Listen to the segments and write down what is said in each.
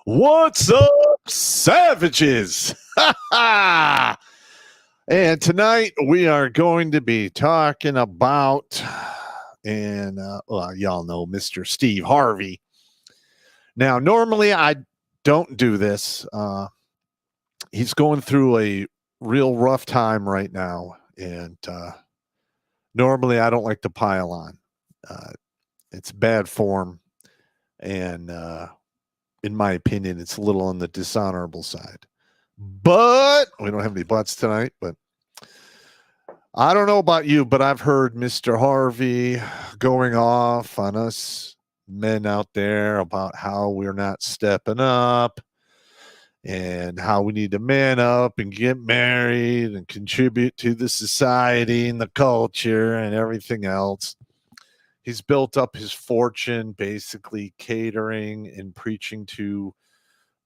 What's up, savages? And tonight we are going to be talking about, y'all know Mr. Steve Harvey. Now, normally I don't do this. He's going through a real rough time right now, and normally I don't like to pile on. It's bad form, and in my opinion, it's a little on the dishonorable side. But we don't have any buts tonight. But I don't know about you, but I've heard Mr. Harvey going off on us men out there about how we're not stepping up and how we need to man up and get married and contribute to the society and the culture and everything else. He's built up his fortune basically catering and preaching to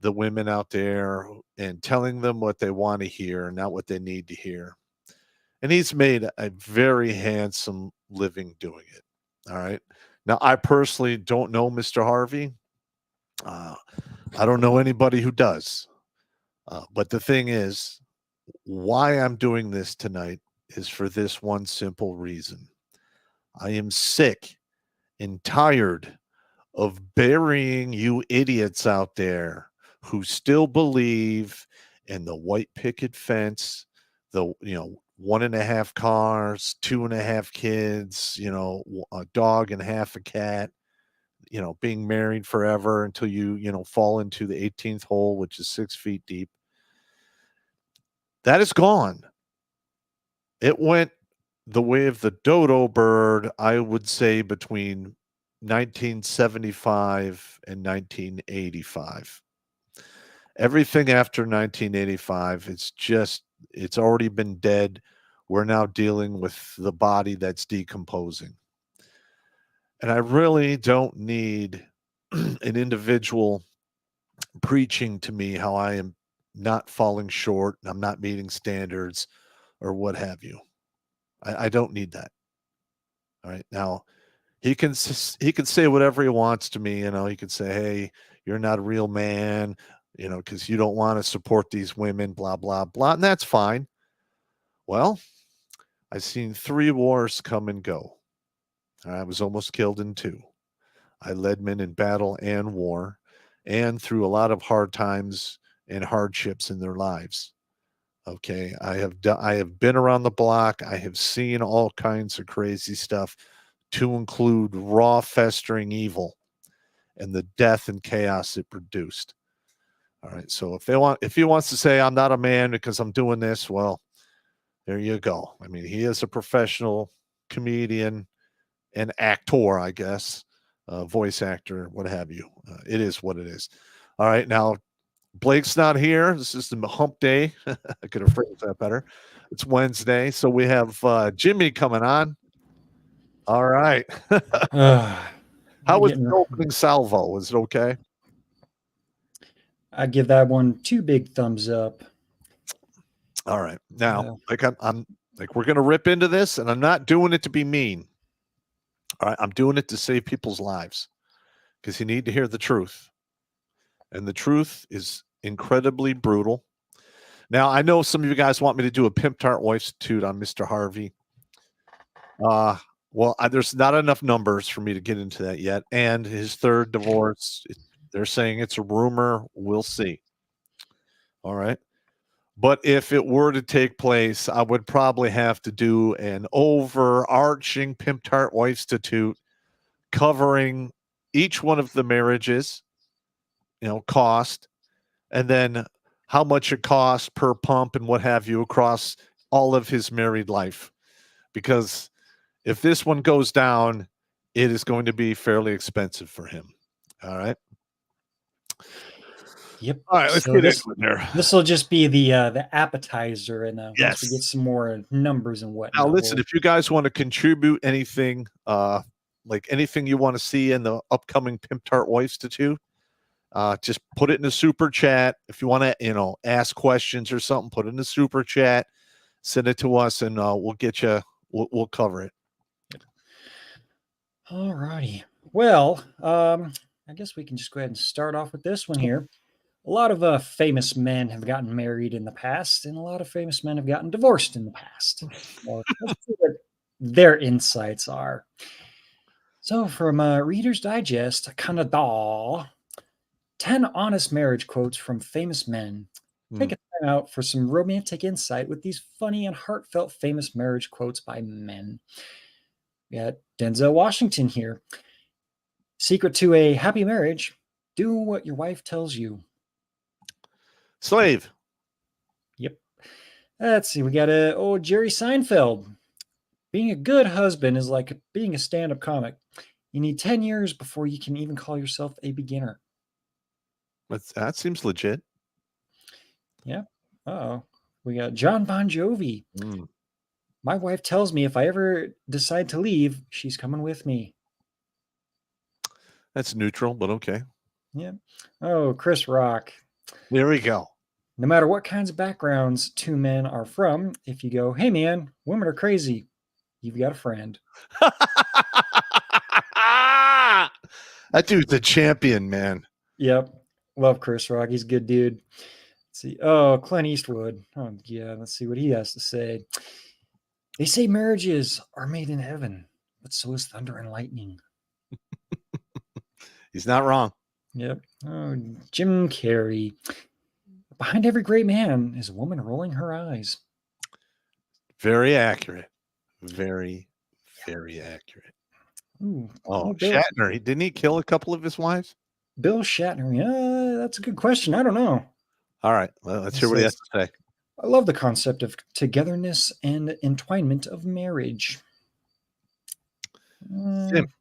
the women out there and telling them what they want to hear, not what they need to hear. And he's made a very handsome living doing it. All right. Now, I personally don't know Mr. Harvey. I don't know anybody who does. But the thing is, why I'm doing this tonight is for this one simple reason. I am sick and tired of burying you idiots out there who still believe in the white picket fence, the 1.5 cars, 2.5 kids, a dog and half a cat, being married forever until you fall into the 18th hole, which is 6 feet deep. That is gone. It went the way of the dodo bird, I would say, between 1975 and 1985. Everything after 1985, it's already been dead. We're now dealing with the body that's decomposing. And I really don't need an individual preaching to me how I am not falling short and I'm not meeting standards or what have you. I don't need that. All right. Now, he can say whatever he wants to me. He can say, hey, you're not a real man, because you don't want to support these women, blah, blah, blah. And that's fine. Well, I've seen 3 wars come and go. I was almost killed in 2. I led men in battle and war and through a lot of hard times and hardships in their lives. Okay. I have been around the block. I have seen all kinds of crazy stuff, to include raw festering evil and the death and chaos it produced. All right. So if he wants to say I'm not a man because I'm doing this, well, there you go. I mean, he is a professional comedian and actor, I guess, voice actor, what have you. It is what it is. All right. Now, Blake's not here. This is the hump day. I could have phrased that better. It's Wednesday. So we have Jimmy coming on. All right. How was the opening salvo? Was it okay? I give that one 2 big thumbs up. All right. Now, I'm like, we're going to rip into this, and I'm not doing it to be mean. All right. I'm doing it to save people's lives because you need to hear the truth. And the truth is incredibly brutal. Now, I know some of you guys want me to do a Pimp Tart Wife-tude on Mr. Harvey. Well, there's not enough numbers for me to get into that yet. And his 3rd divorce, they're saying it's a rumor. We'll see. All right. But if it were to take place, I would probably have to do an overarching Pimp Tart Wife-tude covering each one of the marriages, cost, and then how much it costs per pump and what have you across all of his married life. Because if this one goes down, it is going to be fairly expensive for him. All right. Yep. All right, let's get into it there. This will just be the appetizer, and yes, once we get some more numbers and whatnot. Now, listen, if you guys want to contribute anything, like anything you want to see in the upcoming Pimp Tart Wife-tude, just put it in the super chat. If you want to, ask questions or something, put it in the super chat, send it to us, and we'll get you. We'll cover it. All righty. Well, I guess we can just go ahead and start off with this one here. A lot of famous men have gotten married in the past, and a lot of famous men have gotten divorced in the past. So let's see what their insights are. So, from Reader's Digest, Canada, 10 honest marriage quotes from famous men. Take Hmm. a time out for some romantic insight with these funny and heartfelt famous marriage quotes by men. We got Denzel Washington here. Secret to a happy marriage: do what your wife tells you. Slave. Yep. Let's see. We got Jerry Seinfeld. Being a good husband is like being a stand-up comic. You need 10 years before you can even call yourself a beginner. That seems legit. Yeah. Uh-oh. We got John Bon Jovi. Mm. My wife tells me if I ever decide to leave, she's coming with me. That's neutral, but okay. Yeah. Oh, Chris Rock. There we go. No matter what kinds of backgrounds two men are from, if you go, hey man, women are crazy, you've got a friend. That dude's a champion, man. Yep. Love Chris Rock. He's a good dude. Let's see. Oh, Clint Eastwood. Oh, yeah. Let's see what he has to say. They say marriages are made in heaven, but so is thunder and lightning. He's not wrong. Yep. Oh, Jim Carrey. Behind every great man is a woman rolling her eyes. Very accurate. Very, very accurate. Ooh, Oh, Bill, Shatner. Didn't he kill a couple of his wives? Bill Shatner. Yeah, that's a good question. I don't know. All right. Well, let's hear what he has to say. I love the concept of togetherness and entwinement of marriage. Simp.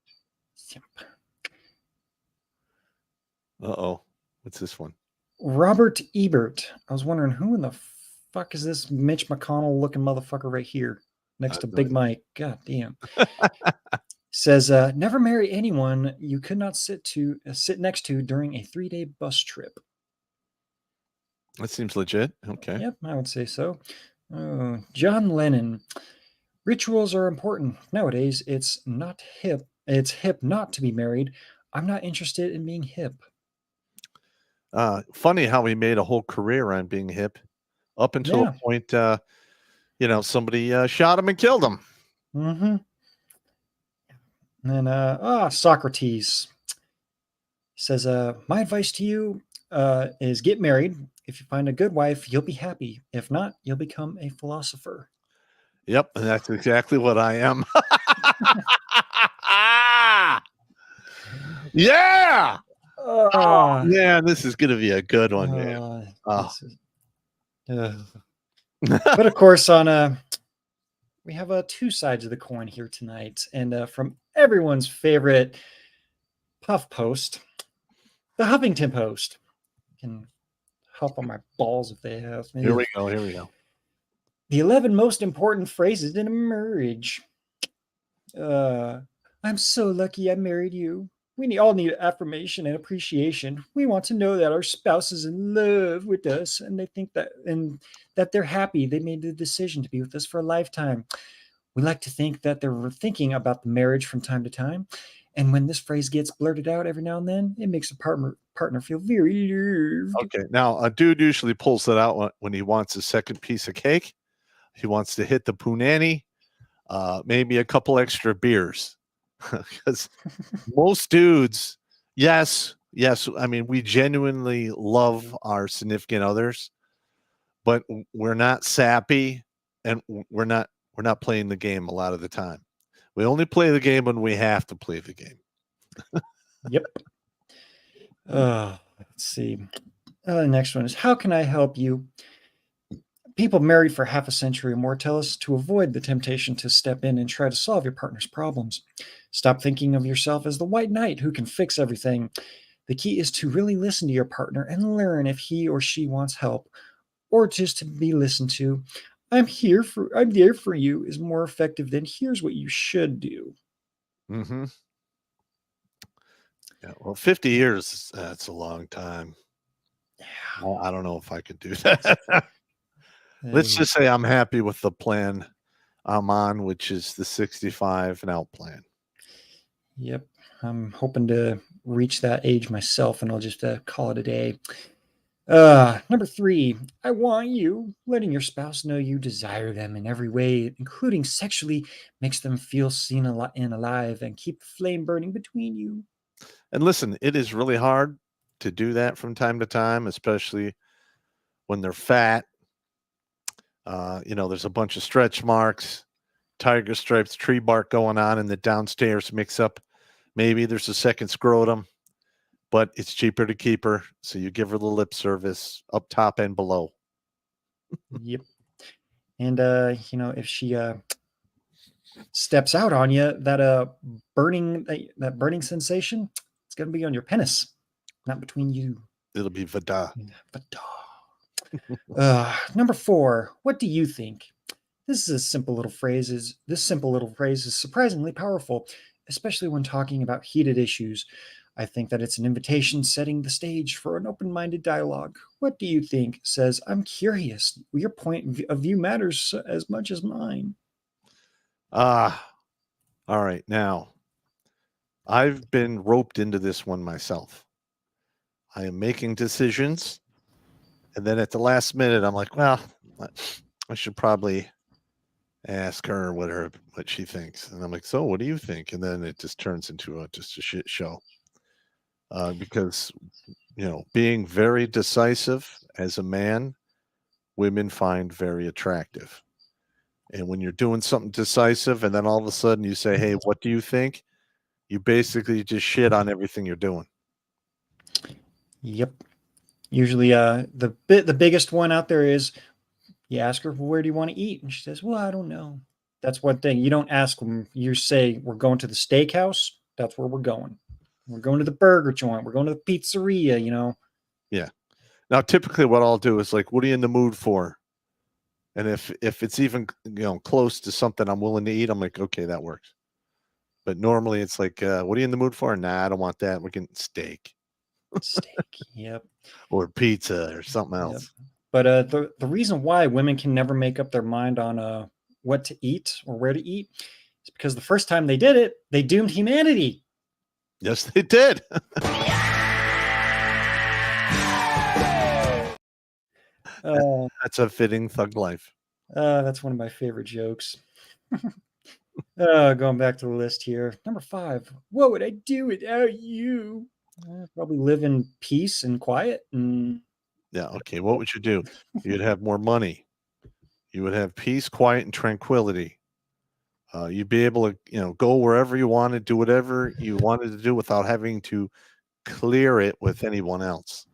Simp. Uh-oh. What's this one? Robert Ebert. I was wondering who in the fuck is this Mitch McConnell looking motherfucker right here next to Big Mike? God damn. Says, never marry anyone you could not sit next to during a 3-day bus trip. That seems legit. Okay. Yep, I would say so. Oh, John Lennon. Rituals are important. Nowadays, it's not hip. It's hip not to be married. I'm not interested in being hip. Funny how he made a whole career on being hip up until a point, somebody shot him and killed him. Mm-hmm. And then, Socrates says, my advice to you is get married. If you find a good wife, you'll be happy. If not, you'll become a philosopher. Yep, and that's exactly what I am. Yeah. Oh man, this is going to be a good one, man. But of course, we have two sides of the coin here tonight, and from everyone's favorite Puff Post, the Huffington Post. Can huff on my balls if they have. Here we go. The 11 most important phrases in a marriage. I'm so lucky I married you. We all need affirmation and appreciation. We want to know that our spouse is in love with us, and they think that they're happy they made the decision to be with us for a lifetime. We like to think that they're thinking about the marriage from time to time, and when this phrase gets blurted out every now and then, it makes a partner feel very loved. Okay, now a dude usually pulls that out when he wants a second piece of cake. He wants to hit the punani, maybe a couple extra beers. Because most dudes, yes, I mean, we genuinely love our significant others, but we're not sappy, and we're not playing the game a lot of the time. We only play the game when we have to play the game. Yep. Let's see. The next one is, how can I help you? People married for half a century or more tell us to avoid the temptation to step in and try to solve your partner's problems. Stop thinking of yourself as the white knight who can fix everything. The key is to really listen to your partner and learn if he or she wants help, or just to be listened to. I'm there for you is more effective than here's what you should do. Mm-hmm. Yeah, well, 50 years, that's a long time. Yeah. I don't know if I could do that. Let's just say I'm happy with the plan I'm on, which is the 65 and out plan. Yep. I'm hoping to reach that age myself, and I'll just call it a day. Number 3, I want you. Letting your spouse know you desire them in every way, including sexually, makes them feel seen and alive and keep the flame burning between you. And listen, it is really hard to do that from time to time, especially when they're fat. There's a bunch of stretch marks, tiger stripes, tree bark going on in the downstairs mix up. Maybe there's a second scrotum, but it's cheaper to keep her. So you give her the lip service up top and below. Yep. And if she steps out on you, that burning sensation, it's gonna be on your penis, not between you. It'll be Vada. But number 4, what do you think? This simple little phrase is surprisingly powerful, especially when talking about heated issues. I think that it's an invitation setting the stage for an open-minded dialogue. What do you think? Says, I'm curious. Your point of view matters as much as mine. All right. Now, I've been roped into this one myself. I am making decisions, and then at the last minute, I'm like, well, I should probably ask her what she thinks. And I'm like, so what do you think? And then it just turns into just a shit show. Because, being very decisive as a man, women find very attractive. And when you're doing something decisive and then all of a sudden you say, hey, what do you think? You basically just shit on everything you're doing. Yep. Usually the biggest one out there is you ask her, well, where do you want to eat? And she says, well, I don't know. That's one thing. You don't ask them. You say, we're going to the steakhouse. That's where we're going. We're going to the burger joint. We're going to the pizzeria, Yeah. Now, typically what I'll do is like, what are you in the mood for? And if it's even, close to something I'm willing to eat, I'm like, okay, that works. But normally it's like, what are you in the mood for? Nah, I don't want that. We're getting steak. Steak. Yep. Or pizza or something else. Yep. But the reason why women can never make up their mind on what to eat or where to eat is because the first time they did it, they doomed humanity. Yes, they did. That's a fitting thug life. That's one of my favorite jokes. Going back to the list here. Number 5. What would I do without you? I'd probably live in peace and quiet. Yeah. Okay. What would you do? You'd have more money. You would have peace, quiet, and tranquility. You'd be able to, go wherever you wanted, do whatever you wanted to do without having to clear it with anyone else.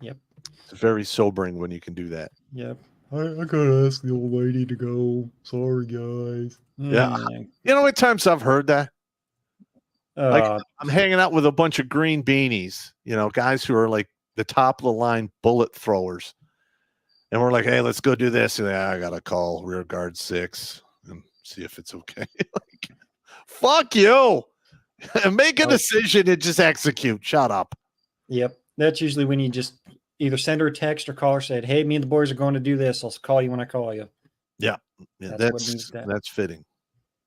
Yep. It's very sobering when you can do that. Yep. I gotta ask the old lady to go. Sorry, guys. Yeah. You know what times I've heard that? Like I'm hanging out with a bunch of green beanies, guys who are like the top of the line bullet throwers. And we're like, hey, let's go do this. And I got to call rear guard 6 and see if it's okay. Like, fuck you. Make a decision and just execute. Shut up. Yep. That's usually when you just either send her a text or call her, said, hey, me and the boys are going to do this. I'll call you when I call you. Yeah. That's fitting.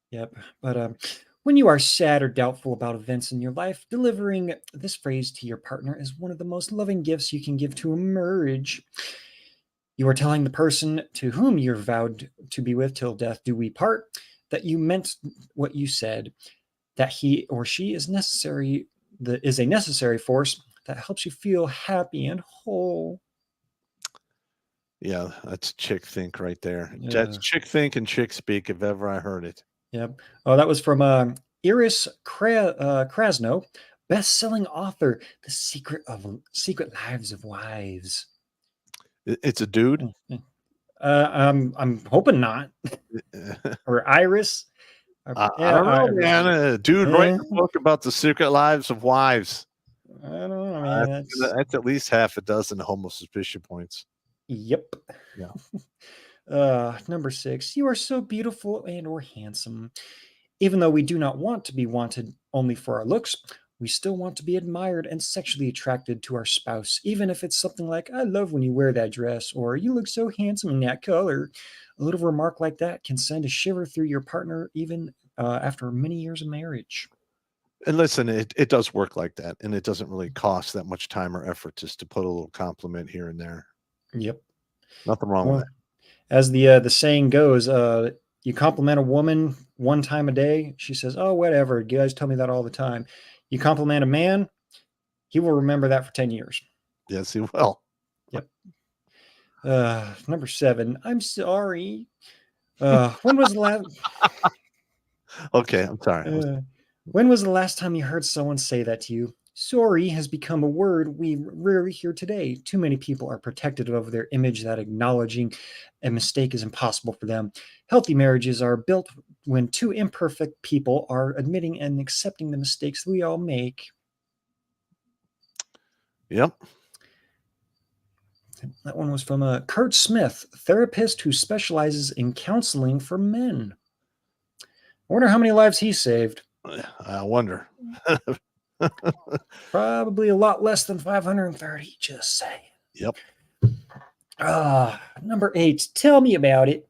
Yep. But when you are sad or doubtful about events in your life, delivering this phrase to your partner is one of the most loving gifts you can give to a marriage. You are telling the person to whom you're vowed to be with till death do we part, that you meant what you said, that he or she is a necessary force that helps you feel happy and whole. Yeah, that's chick think right there. Yeah. That's chick think and chick speak if ever I heard it. Yep. Oh, that was from Iris Krasno, best-selling author, The Secret Lives of Wives. It's a dude? I'm hoping not. Or Iris. I don't know, man. A dude writing a book about the secret lives of wives. I don't know. I mean, that's at least half a dozen homo suspicion points. Yep. Yeah. Number 6. You are so beautiful and or handsome. Even though we do not want to be wanted only for our looks, we still want to be admired and sexually attracted to our spouse, even if it's something like, I love when you wear that dress, or you look so handsome in that color. A little remark like that can send a shiver through your partner even after many years of marriage. And listen, it does work like that, and it doesn't really cost that much time or effort just to put a little compliment here and there. Yep. Nothing wrong with Well, that. as the saying goes, you compliment a woman one time a day, she says, "Oh, whatever. You guys tell me that all the time." You compliment a man, he will remember that for 10 years. Yes, he will. Yep. Number 7. I'm sorry. When was the last? Okay, I'm sorry. When was the last time you heard someone say that to you? Sorry has become a word we rarely hear today. Too many people are protective of their image that acknowledging a mistake is impossible for them. Healthy marriages are built when two imperfect people are admitting and accepting the mistakes we all make. Yep. That one was from Kurt Smith, therapist who specializes in counseling for men. I wonder how many lives he saved. I wonder. Probably a lot less than 530, just saying. Yep. Number 8, tell me about it.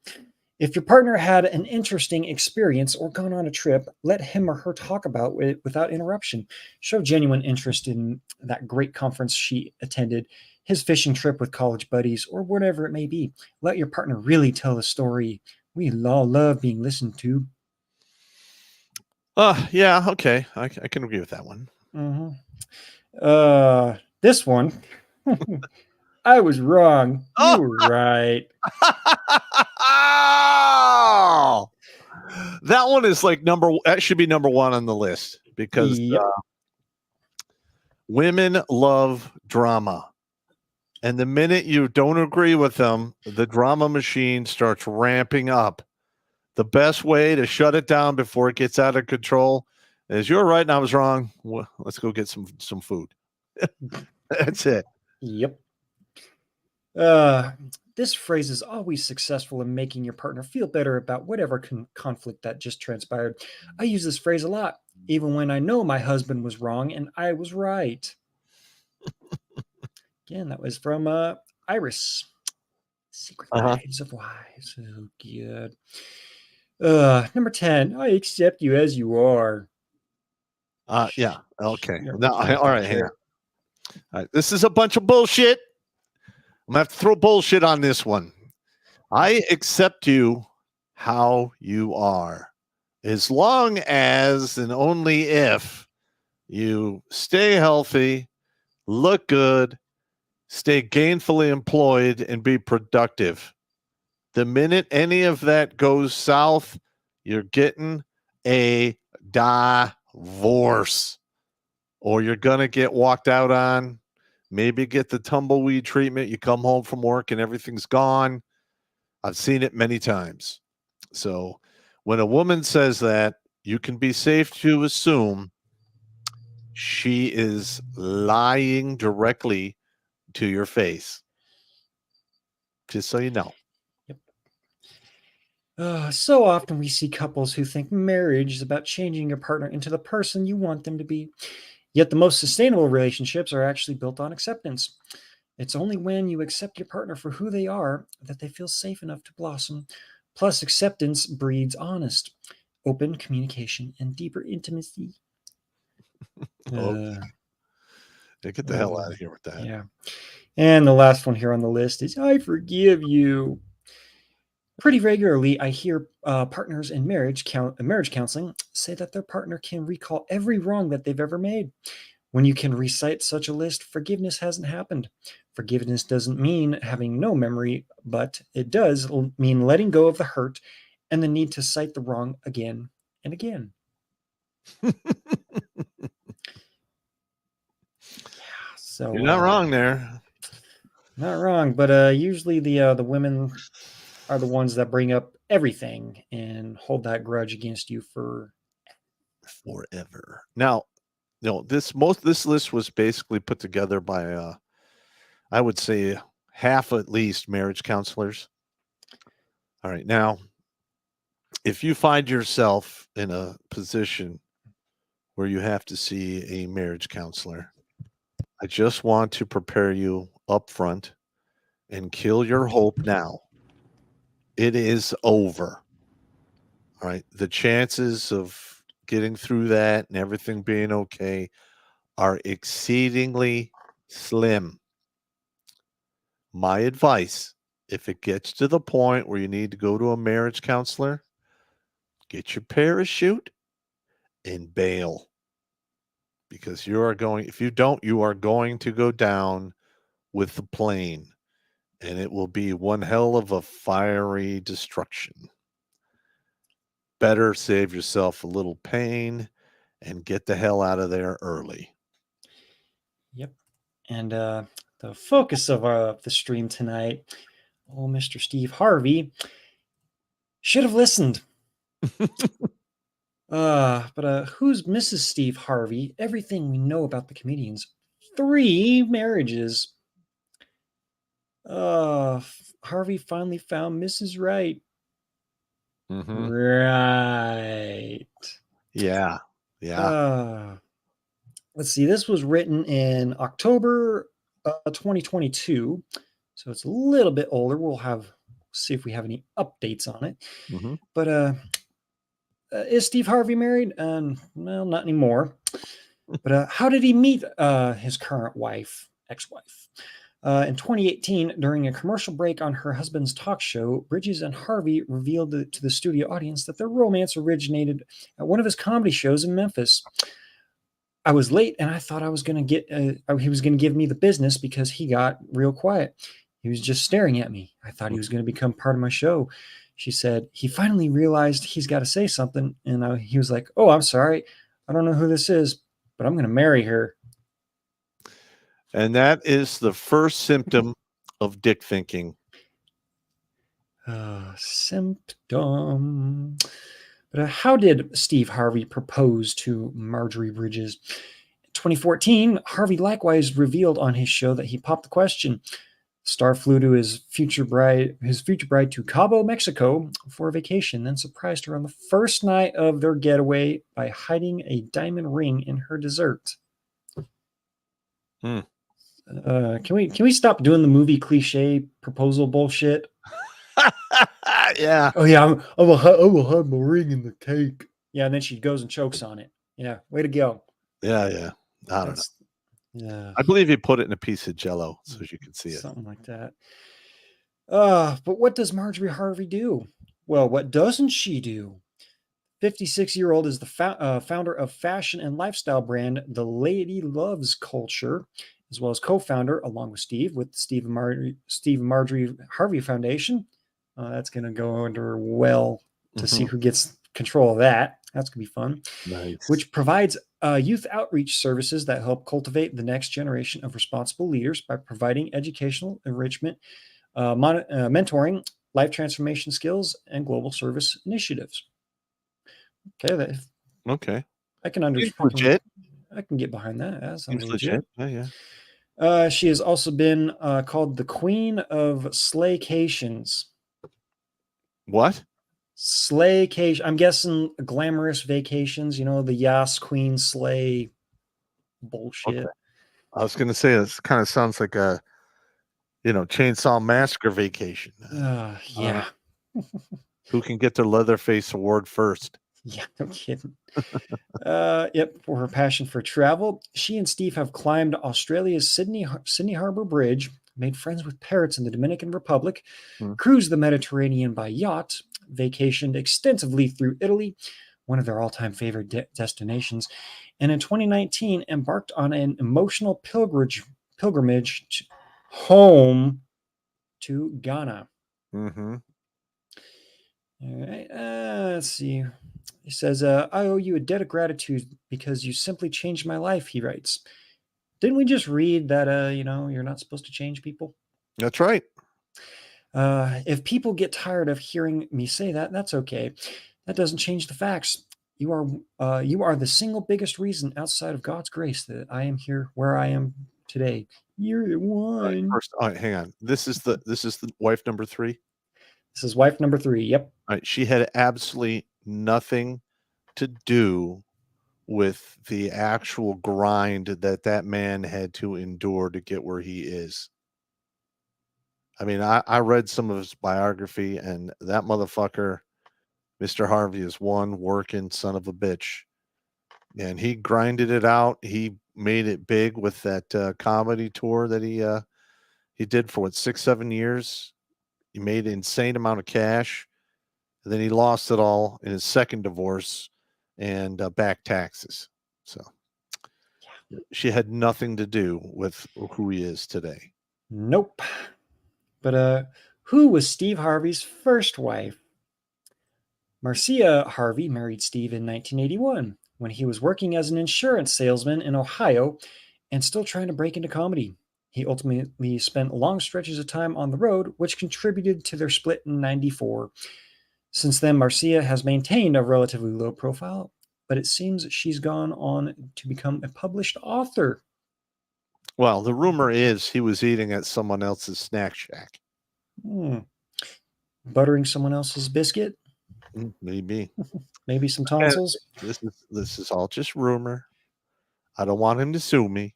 If your partner had an interesting experience or gone on a trip, let him or her talk about it without interruption. Show genuine interest in that great conference she attended, his fishing trip with college buddies, or whatever it may be. Let your partner really tell the story. We all love being listened to. Yeah, okay. I can agree with that one. This one, I was wrong. You were right. Oh! That one is like that should be number 1 on the list because Yep. Women love drama. And the minute you don't agree with them, the drama machine starts ramping up. The best way to shut it down before it gets out of control is you're right and I was wrong. Well, let's go get some food. That's it. Yep. This phrase is always successful in making your partner feel better about whatever conflict that just transpired. I use this phrase a lot, even when I know my husband was wrong and I was right. Again, that was from Iris. Secret Lives of Wives. Oh, good. Number 10. I accept you as you are. Yeah. Okay. Yeah, Now, all right. Hang on. All right. This is a bunch of bullshit. I'm going to have to throw bullshit on this one. I accept you how you are, as long as and only if you stay healthy, look good, stay gainfully employed, and be productive. The minute any of that goes south, you're getting a divorce, or you're going to get walked out on. Maybe get the tumbleweed treatment. You come home from work and everything's gone. I've seen it many times. So when a woman says that, you can be safe to assume she is lying directly to your face. Just so you know. So often we see couples who think marriage is about changing your partner into the person you want them to be. Yet the most sustainable relationships are actually built on acceptance. It's only when you accept your partner for who they are that they feel safe enough to blossom. Plus, acceptance breeds honest, open communication and deeper intimacy. Okay. Get the hell out of here with that. Yeah. And the last one here on the list is I forgive you. Pretty regularly, I hear partners in marriage counseling say that their partner can recall every wrong that they've ever made. When you can recite such a list, forgiveness hasn't happened. Forgiveness doesn't mean having no memory, but it does mean letting go of the hurt and the need to cite the wrong again and again. So you're not wrong there. Not wrong, but usually the women are the ones that bring up everything and hold that grudge against you for forever. Now, this list was basically put together by I would say half at least marriage counselors. All right. Now, if you find yourself in a position where you have to see a marriage counselor, I just want to prepare you up front and kill your hope now. It is over. All right. The chances of getting through that and everything being okay are exceedingly slim. My advice, if it gets to the point where you need to go to a marriage counselor, get your parachute and bail. Because if you don't, you are going to go down with the plane, and it will be one hell of a fiery destruction. Better save yourself a little pain and get the hell out of there early. Yep. And the focus of the stream tonight, Mr. Steve Harvey, should have listened. But who's Mrs. Steve Harvey? Everything we know about the comedian's 3 marriages. Harvey finally found Mrs. Right. Mm-hmm. Right. Yeah. Let's see. This was written in October 2022, so it's a little bit older. We'll see if we have any updates on it. Mm-hmm. But is Steve Harvey married? Well, not anymore. But how did he meet his current ex-wife? In 2018, during a commercial break on her husband's talk show, Bridges and Harvey revealed to the studio audience that their romance originated at one of his comedy shows in Memphis. I was late and I thought I was going to he was going to give me the business because he got real quiet. He was just staring at me. I thought he was going to become part of my show. She said, he finally realized he's got to say something. And he was like, oh, I'm sorry. I don't know who this is, but I'm going to marry her. And that is the first symptom of dick thinking. Symptom. But how did Steve Harvey propose to Marjorie Bridges? In 2014, Harvey likewise revealed on his show that he popped the question. Star flew to his future bride to Cabo, Mexico for a vacation, then surprised her on the first night of their getaway by hiding a diamond ring in her dessert. Can we stop doing the movie cliche proposal bullshit? Yeah. Oh yeah, I will hide my ring in the cake. Yeah, and then she goes and chokes on it. Yeah, way to go. Yeah. I don't know. Yeah, I believe he put it in a piece of Jell-O so you can see it. Something like that. But what does Marjorie Harvey do? Well, what doesn't she do? 56-year-old is the founder of fashion and lifestyle brand The Lady Loves Culture, as well as co-founder, along with Steve, with Steve and Marjorie Harvey Foundation. That's going to go under well to see who gets control of that. That's going to be fun. Nice. Which provides youth outreach services that help cultivate the next generation of responsible leaders by providing educational enrichment, mentoring, life transformation skills, and global service initiatives. Okay. Okay. I can understand. Legit. I can get behind that. That sounds legit. Yeah. She has also been called the Queen of Slaycations. What? Slaycation. I'm guessing glamorous vacations. You know, the Yas Queen Slay bullshit. Okay. I was going to say this kind of sounds like a, Chainsaw Massacre vacation. Yeah. Who can get their Leatherface award first? Yeah, no kidding. Yep, for her passion for travel, she and Steve have climbed Australia's Sydney Harbour Bridge, made friends with parrots in the Dominican Republic, cruised the Mediterranean by yacht, vacationed extensively through Italy, one of their all-time favorite destinations, and in 2019 embarked on an emotional pilgrimage home to Ghana. Mm-hmm. All right, let's see. He says, I owe you a debt of gratitude because you simply changed my life, he writes. Didn't we just read that, you're not supposed to change people? That's right. If people get tired of hearing me say that, that's okay. That doesn't change the facts. You are the single biggest reason outside of God's grace that I am here where I am today. You're the one. First, hang on. This is the wife number 3. This is wife number 3. Yep. All right. She had absolutely nothing to do with the actual grind that man had to endure to get where he is. I mean, I read some of his biography, and that motherfucker, Mr. Harvey, is one working son of a bitch. and he grinded it out. He made it big with that comedy tour that he did for 6-7 years. He made an insane amount of cash. And then he lost it all in his second divorce and back taxes. So she had nothing to do with who he is today. Nope. But who was Steve Harvey's first wife? Marcia Harvey married Steve in 1981 when he was working as an insurance salesman in Ohio and still trying to break into comedy. He ultimately spent long stretches of time on the road, which contributed to their split in 94. Since then, Marcia has maintained a relatively low profile, but it seems she's gone on to become a published author. Well, the rumor is he was eating at someone else's snack shack. Buttering someone else's biscuit? Maybe. Maybe some tonsils? This is all just rumor. I don't want him to sue me.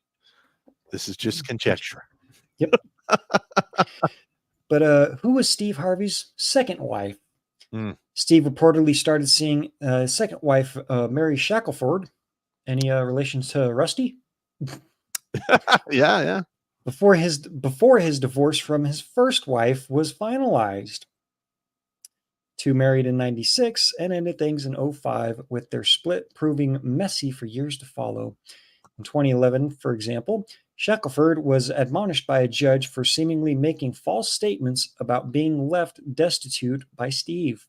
This is just conjecture. Yep. But who was Steve Harvey's second wife? Steve reportedly started seeing his second wife, Mary Shackelford. Any relations to Rusty? Yeah. Before his divorce from his first wife was finalized. Two married in 96 and ended things in 05 with their split proving messy for years to follow. In 2011, for example, Shackelford was admonished by a judge for seemingly making false statements about being left destitute by Steve.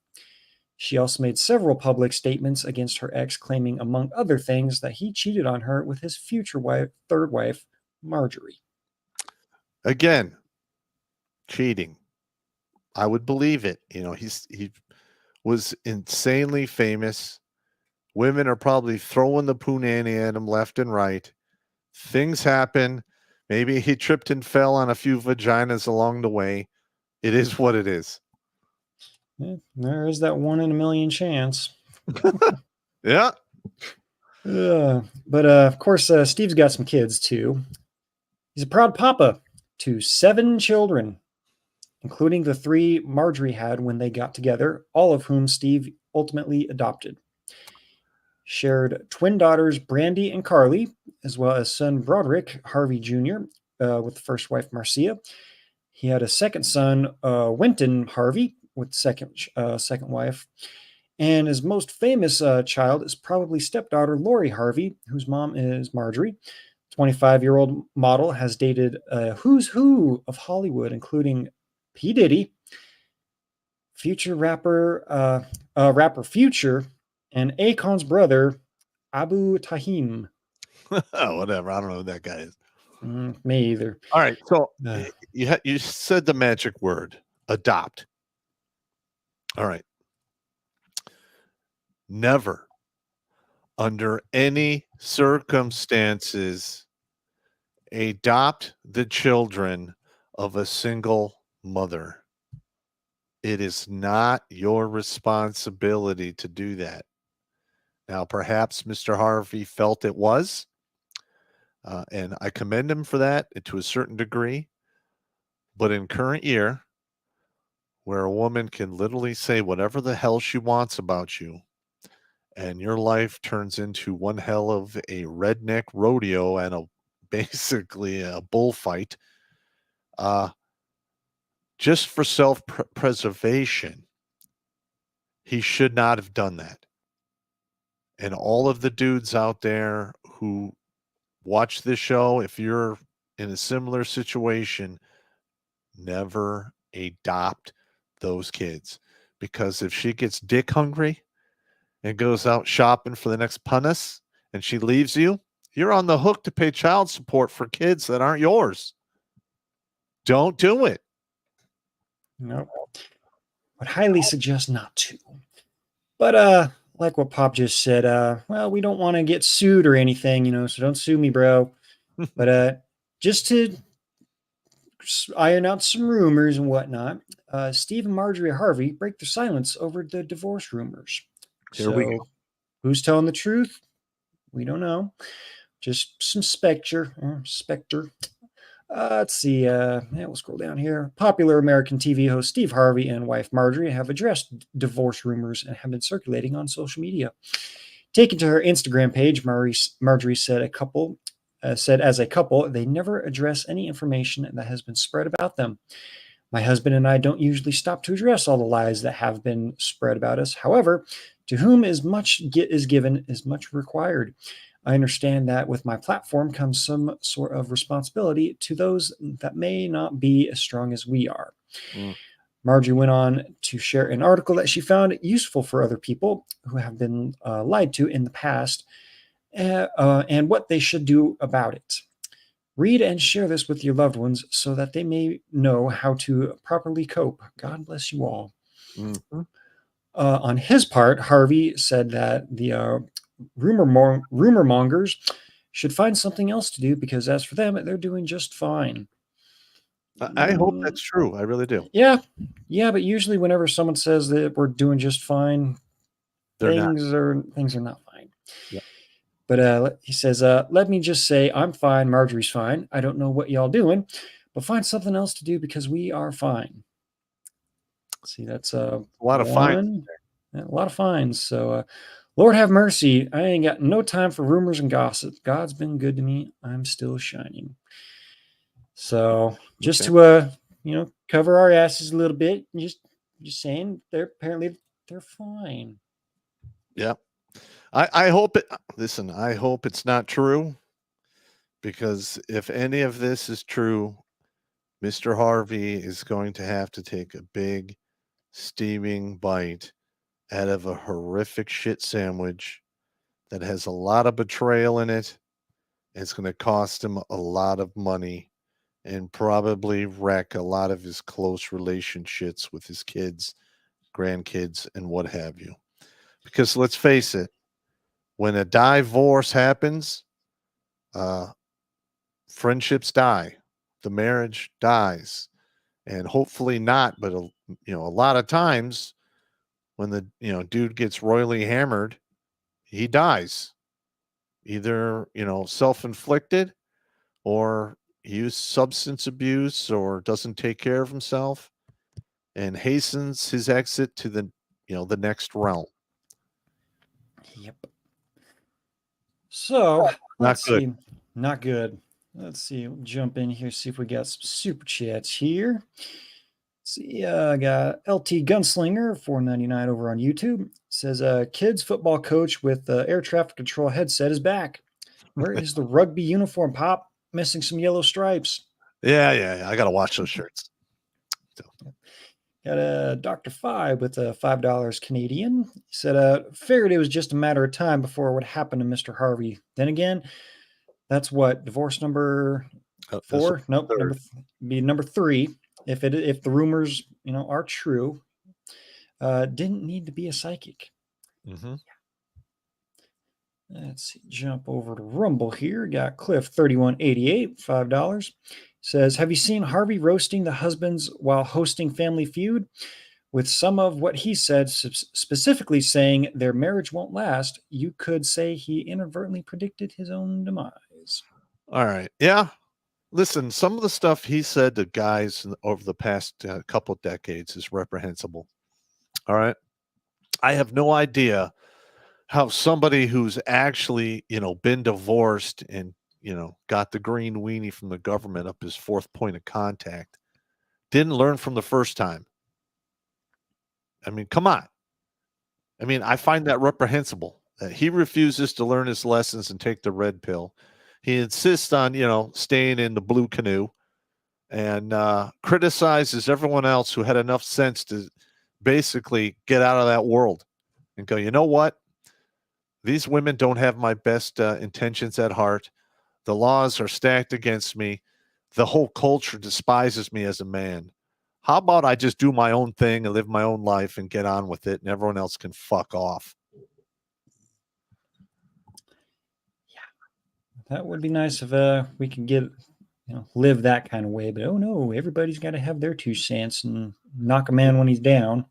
She also made several public statements against her ex, claiming, among other things, that he cheated on her with his future third wife, Marjorie. Again, cheating. I would believe it. You know, he was insanely famous. Women are probably throwing the punani at him left and right. Things happen. Maybe he tripped and fell on a few vaginas along the way. It is what it is. Yeah, there is that 1 in a million chance. Yeah. But of course, Steve's got some kids too. He's a proud papa to 7 children, including the 3 Marjorie had when they got together, all of whom Steve ultimately adopted. Shared twin daughters Brandy and Carly, as well as son Broderick Harvey Jr. With the first wife Marcia. He had a second son, Winton Harvey, with second wife. And his most famous child is probably stepdaughter Lori Harvey, whose mom is Marjorie. 25-year-old model has dated a who's who of Hollywood, including P. Diddy, rapper Future, and Akon's brother, Abu Tahim. Whatever. I don't know who that guy is. Me either. All right. So you said the magic word, adopt. All right. Never, under any circumstances, adopt the children of a single mother. It is not your responsibility to do that. Now, perhaps Mr. Harvey felt it was, and I commend him for that to a certain degree. But in current year, where a woman can literally say whatever the hell she wants about you, and your life turns into one hell of a redneck rodeo and basically a bullfight, just for self-preservation, he should not have done that. And all of the dudes out there who watch this show, if you're in a similar situation, never adopt those kids. Because if she gets dick hungry and goes out shopping for the next punis and she leaves you, you're on the hook to pay child support for kids that aren't yours. Don't do it. Nope. Would highly suggest not to. But like what Pop just said, well, we don't want to get sued or anything, so don't sue me, bro. But just to iron out some rumors and whatnot, Steve and Marjorie Harvey break their silence over the divorce rumors. Here we go. Who's telling the truth? We don't know. Just some specter. Let's see. We'll scroll down here. Popular American TV host Steve Harvey and wife Marjorie have addressed divorce rumors and have been circulating on social media. Taken to her Instagram page, Marjorie said as a couple, they never address any information that has been spread about them. My husband and I don't usually stop to address all the lies that have been spread about us. However, to whom is much is given is much required. I understand that with my platform comes some sort of responsibility to those that may not be as strong as we are. Mm. Marjorie went on to share an article that she found useful for other people who have been lied to in the past and what they should do about it. Read and share this with your loved ones so that they may know how to properly cope. God bless you all. Mm-hmm. On his part, Harvey said that the rumor mongers should find something else to do because, as for them, they're doing just fine. I hope that's true. I really do. Yeah, but usually, whenever someone says that we're doing just fine, things are not fine. Yeah. But he says, let me just say I'm fine. Marjorie's fine. I don't know what y'all doing, but find something else to do because we are fine. See, that's a lot of fines. A lot of fines. So, Lord have mercy. I ain't got no time for rumors and gossip. God's been good to me. I'm still shining. So, just to cover our asses a little bit, just saying they're fine. Yeah. I hope it. Listen, I hope it's not true, because if any of this is true, Mr. Harvey is going to have to take a big, steaming bite out of a horrific shit sandwich that has a lot of betrayal in it. It's going to cost him a lot of money and probably wreck a lot of his close relationships with his kids, grandkids, and what have you. Because let's face it, when a divorce happens, friendships die, the marriage dies, and hopefully not. But a lot of times, when the dude gets royally hammered, he dies, either self-inflicted, or he used substance abuse, or doesn't take care of himself, and hastens his exit to the next realm. Yep. So Not good. Not good. Let's see. Jump in here. See if we got some super chats here. See, I got LT Gunslinger 4.99 over on YouTube. Says, kids football coach with air traffic control headset is back. Where is the rugby uniform, Pop? Missing some yellow stripes. Yeah. I gotta watch those shirts. So. Got a Dr. Five with $5 Canadian. He said, figured it was just a matter of time before it would happen to Mr. Harvey. Then again, that's what, divorce number 4? Nope, number 3. If the rumors are true, didn't need to be a psychic. Mm-hmm. Let's see, jump over to Rumble here. Got Cliff 3188, $5. Says, have you seen Harvey roasting the husbands while hosting Family Feud? With some of what he said, specifically saying their marriage won't last, you could say he inadvertently predicted his own demise. All right. Yeah. Listen, some of the stuff he said to guys over the past couple decades is reprehensible. All right. I have no idea how somebody who's actually, been divorced and, got the green weenie from the government up his fourth point of contact didn't learn from the first time. I mean, come on. I mean, I find that reprehensible. He refuses to learn his lessons and take the red pill. He insists on, staying in the blue canoe, and criticizes everyone else who had enough sense to basically get out of that world and go, you know what? These women don't have my best intentions at heart. The laws are stacked against me. The whole culture despises me as a man. How about I just do my own thing and live my own life and get on with it, and everyone else can fuck off? Yeah, that would be nice if we could get live that kind of way. But oh no, everybody's got to have their 2 cents and knock a man when he's down.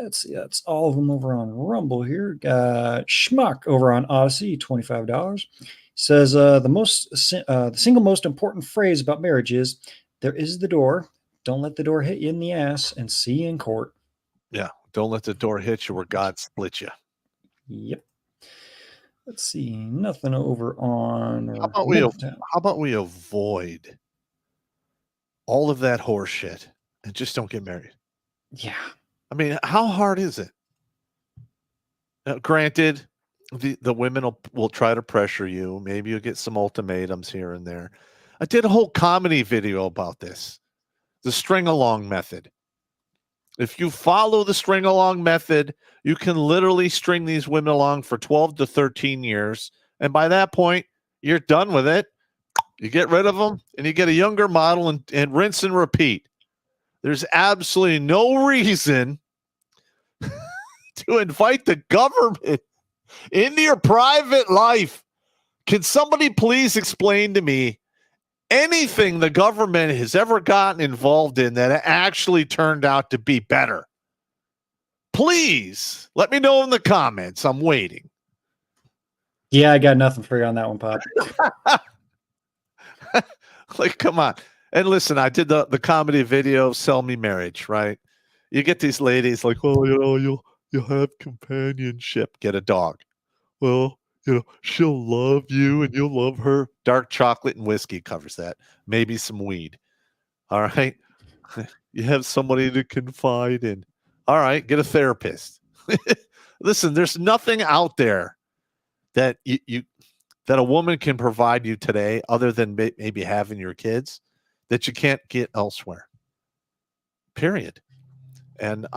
Let's see, that's all of them over on Rumble here. Schmuck over on Odyssey, $25. Says the single most important phrase about marriage is, there is the door. Don't let the door hit you in the ass, and see you in court. Yeah, don't let the door hit you where God split you. Yep. Let's see. Nothing over on How about Midtown. we avoid all of that horse shit and just don't get married? Yeah. I mean, how hard is it? Granted, the women will try to pressure you. Maybe you'll get some ultimatums here and there. I did a whole comedy video about this, the string along method. If you follow the string along method, you can literally string these women along for 12 to 13 years. And by that point, you're done with it. You get rid of them and you get a younger model and rinse and repeat. There's absolutely no reason to invite the government into your private life. Can somebody please explain to me anything the government has ever gotten involved in that actually turned out to be better? Please let me know in the comments. I'm waiting. Yeah, I got nothing for you on that one, Pop. Like, come on. And listen, I did the comedy video, Sell Me Marriage, right? You get these ladies like, well, you'll have companionship. Get a dog. Well, she'll love you and you'll love her. Dark chocolate and whiskey covers that. Maybe some weed. All right. You have somebody to confide in. All right. Get a therapist. Listen, there's nothing out there that that a woman can provide you today other than maybe having your kids that you can't get elsewhere. Period. And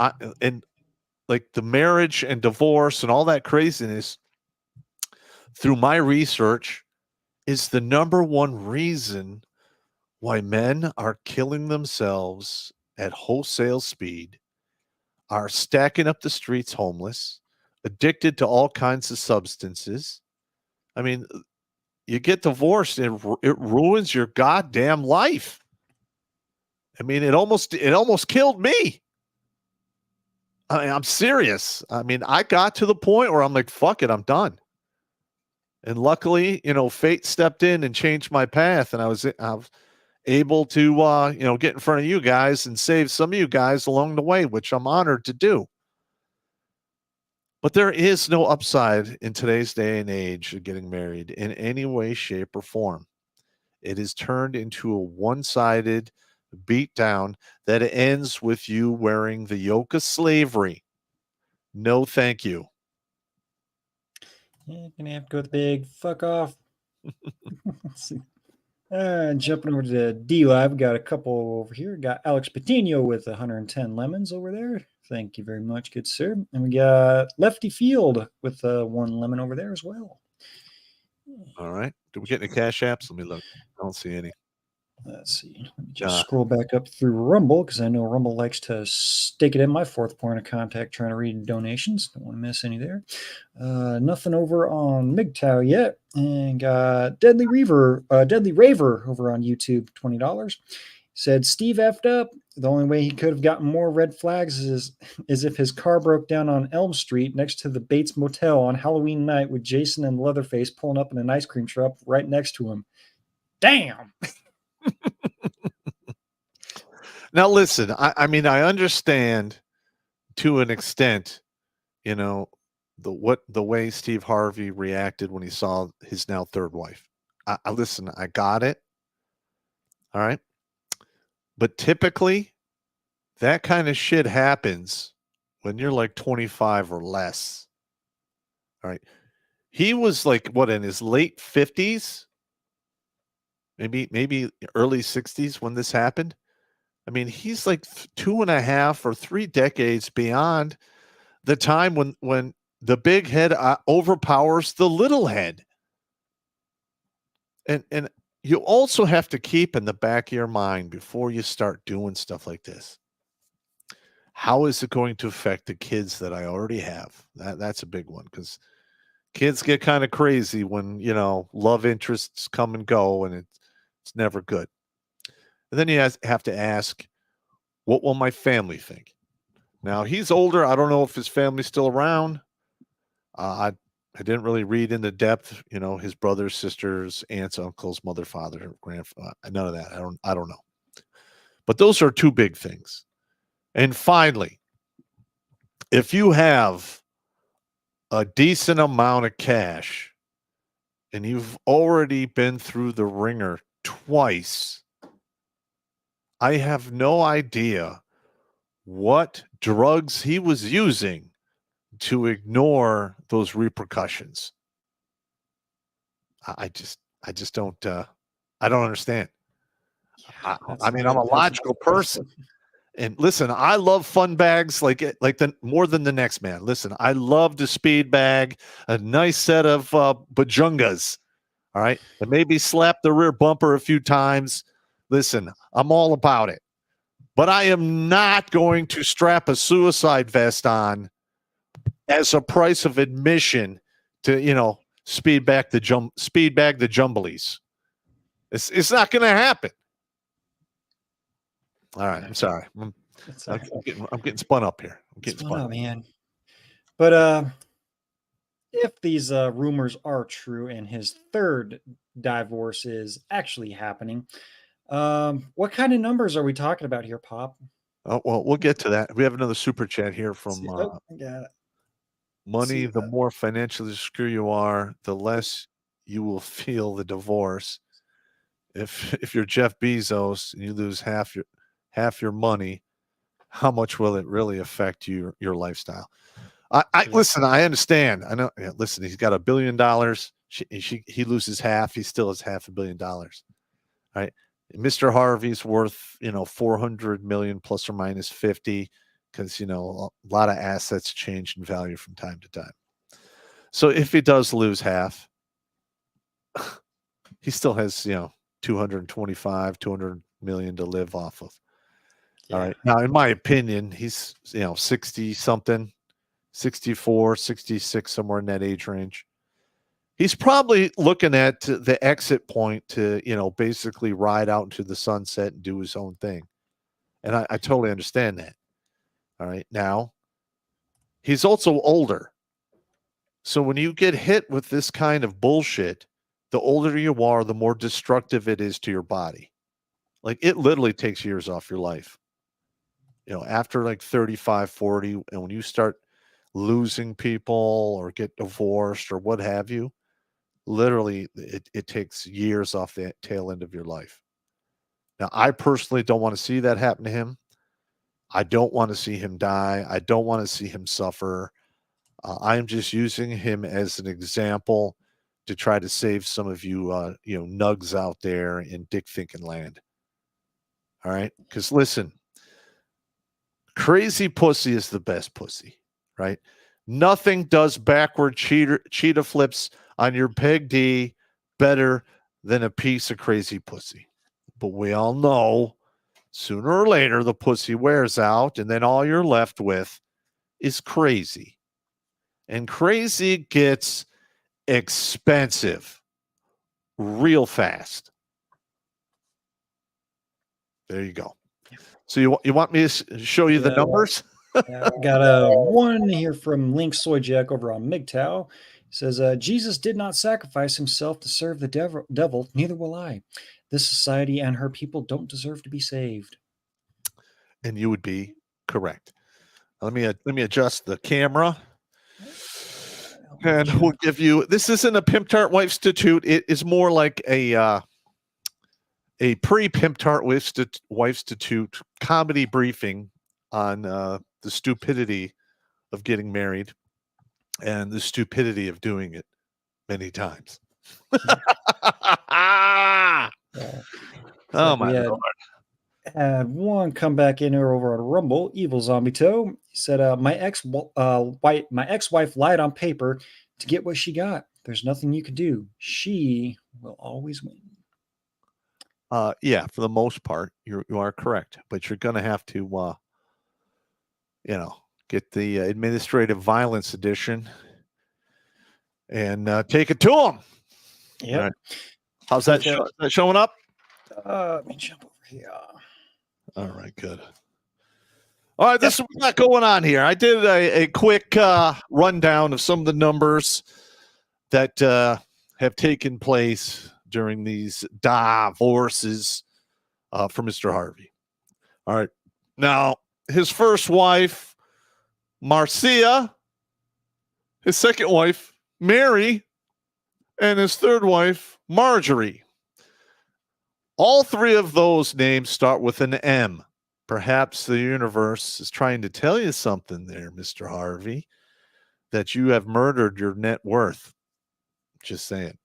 like the marriage and divorce and all that craziness, through my research, is the number one reason why men are killing themselves at wholesale speed, are stacking up the streets homeless, addicted to all kinds of substances. I mean, you get divorced and it ruins your goddamn life. I mean, it almost killed me. I mean, I'm serious. I mean, I got to the point where I'm like, fuck it, I'm done. And luckily, fate stepped in and changed my path, and I was able to, get in front of you guys and save some of you guys along the way, which I'm honored to do. But there is no upside in today's day and age of getting married in any way, shape, or form. It is turned into a one-sided beatdown that ends with you wearing the yoke of slavery. No, thank you. You're gonna have to go with the big fuck off. Let's see. Jumping over to D Live, we got a couple over here. Got Alex Patino with 110 lemons over there. Thank you very much, good sir. And we got Lefty Field with 1 lemon over there as well. All right. Did we get any cash apps? Let me look. I don't see any. Let's see. Let me just scroll back up through Rumble because I know Rumble likes to stick it in my fourth point of contact trying to read donations. Don't want to miss any there. Nothing over on MGTOW yet. And got Deadly Raver over on YouTube, $20. Said Steve effed up. The only way he could have gotten more red flags is if his car broke down on Elm Street next to the Bates Motel on Halloween night with Jason and Leatherface pulling up in an ice cream truck right next to him. Damn. Now, listen, I mean, I understand to an extent, the way Steve Harvey reacted when he saw his now third wife. Listen, I got it. All right. But typically, that kind of shit happens when you're like 25 or less. All right. He was like, in his late 50s? Maybe early 60s when this happened. I mean, he's like 2.5 or 3 decades beyond the time when the big head overpowers the little head. And you also have to keep in the back of your mind before you start doing stuff like this. How is it going to affect the kids that I already have? That's a big one because kids get kind of crazy when, love interests come and go, and it's never good. And then you have to ask, what will my family think? Now, he's older. I don't know if his family's still around. I didn't really read into depth, his brothers, sisters, aunts, uncles, mother, father, grandfather. None of that. I don't know. But those are 2 big things. And finally, if you have a decent amount of cash and you've already been through the ringer twice. I have no idea what drugs he was using to ignore those repercussions. I just don't I don't understand. I mean, I'm a logical person. And listen, I love fun bags like the more than the next man. Listen, I love the speed bag, a nice set of bajungas. All right. And maybe slap the rear bumper a few times. Listen, I'm all about it. But I am not going to strap a suicide vest on as a price of admission to, speed bag the jumblies. It's not going to happen. All right, I'm sorry. I'm getting spun up here. I'm getting spun up, man. But if these rumors are true and his third divorce is actually happening, what kind of numbers are we talking about here, Pop? Oh, well, we'll get to that. We have another super chat here from Money. The more financially secure you are, the less you will feel the divorce. If you're Jeff Bezos and you lose half your money, how much will it really affect your lifestyle? Listen, I understand. I know. Yeah, listen, he's got $1 billion. He loses half. He still has $500 million. Right. Mr. Harvey's worth, 400 million plus or minus 50 because, a lot of assets change in value from time to time. So if he does lose half, he still has, 200 million to live off of. Yeah. All right. Now, in my opinion, he's, 60 something, 64, 66, somewhere in that age range. He's probably looking at the exit point to, basically ride out into the sunset and do his own thing. And I totally understand that. All right. Now, he's also older. So when you get hit with this kind of bullshit, the older you are, the more destructive it is to your body. Like, it literally takes years off your life. After like 35, 40, and when you start losing people or get divorced or what have you, literally it takes years off the tail end of your life. Now, I personally don't want to see that happen to him. I don't want to see him die. I don't want to see him suffer. I'm just using him as an example to try to save some of you, nugs out there in dick thinking land. All right. Because listen, crazy pussy is the best pussy, right? Nothing does backward cheetah flips on your peg D better than a piece of crazy pussy. But we all know sooner or later the pussy wears out, and then all you're left with is crazy. And crazy gets expensive real fast. There you go. So you want me to show you the numbers? Yeah, got a one here from Link Soyjack over on MGTOW. It says, Jesus did not sacrifice himself to serve the devil, neither will I. This society and her people don't deserve to be saved. And you would be correct. Let me adjust the camera. And we'll give you, this isn't a Pimp Tart Wife Statute. It is more like a pre-Pimp Tart Wife Statute comedy briefing on the stupidity of getting married and the stupidity of doing it many times. Oh, my Lord. Had one come back in here over on Rumble, Evil Zombie Toe. He said, my ex-wife lied on paper to get what she got. There's nothing you can do. She will always win. Yeah, for the most part, you are correct. But you're going to have to, get the administrative violence edition and take it to them. Yeah. Right. How's that showing up? Let me jump over here. All right, good. All right, this is what's not going on here. I did a quick rundown of some of the numbers that have taken place during these divorces for Mr. Harvey. All right. Now, his first wife, Marcia, his second wife, Mary, and his third wife, Marjorie. All three of those names start with an M. Perhaps the universe is trying to tell you something there, Mr. Harvey, that you have murdered your net worth. Just saying.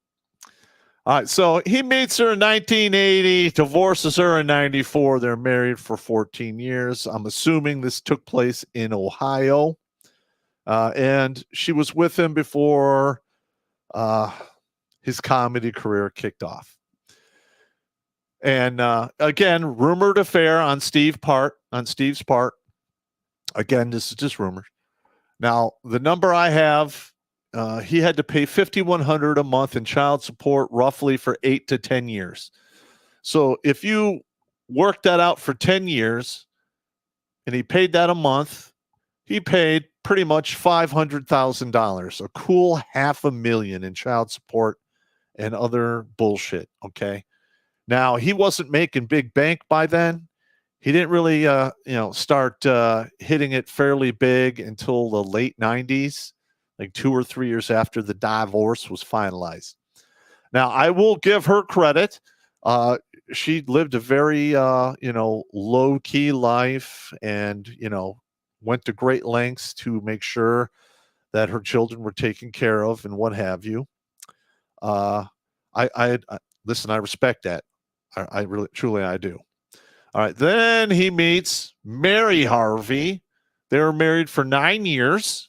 All right, so he meets her in 1980, divorces her in 94. They're married for 14 years. I'm assuming this took place in Ohio. And she was with him before his comedy career kicked off. And again, rumored affair on Steve's part. Again, this is just rumors. Now, the number I have, he had to pay $5,100 a month in child support, roughly for 8 to 10 years. So if you work that out for 10 years, and he paid that a month, he paid pretty much $500,000, a cool $500,000 in child support and other bullshit. Okay. Now, he wasn't making big bank by then. He didn't really, start hitting it fairly big until the late 90s, like 2 or 3 years after the divorce was finalized. Now, I will give her credit. She lived a very, low-key life and, went to great lengths to make sure that her children were taken care of and what have you. Listen, I respect that. I really, truly, I do. All right. Then he meets Mary Harvey. They were married for 9 years.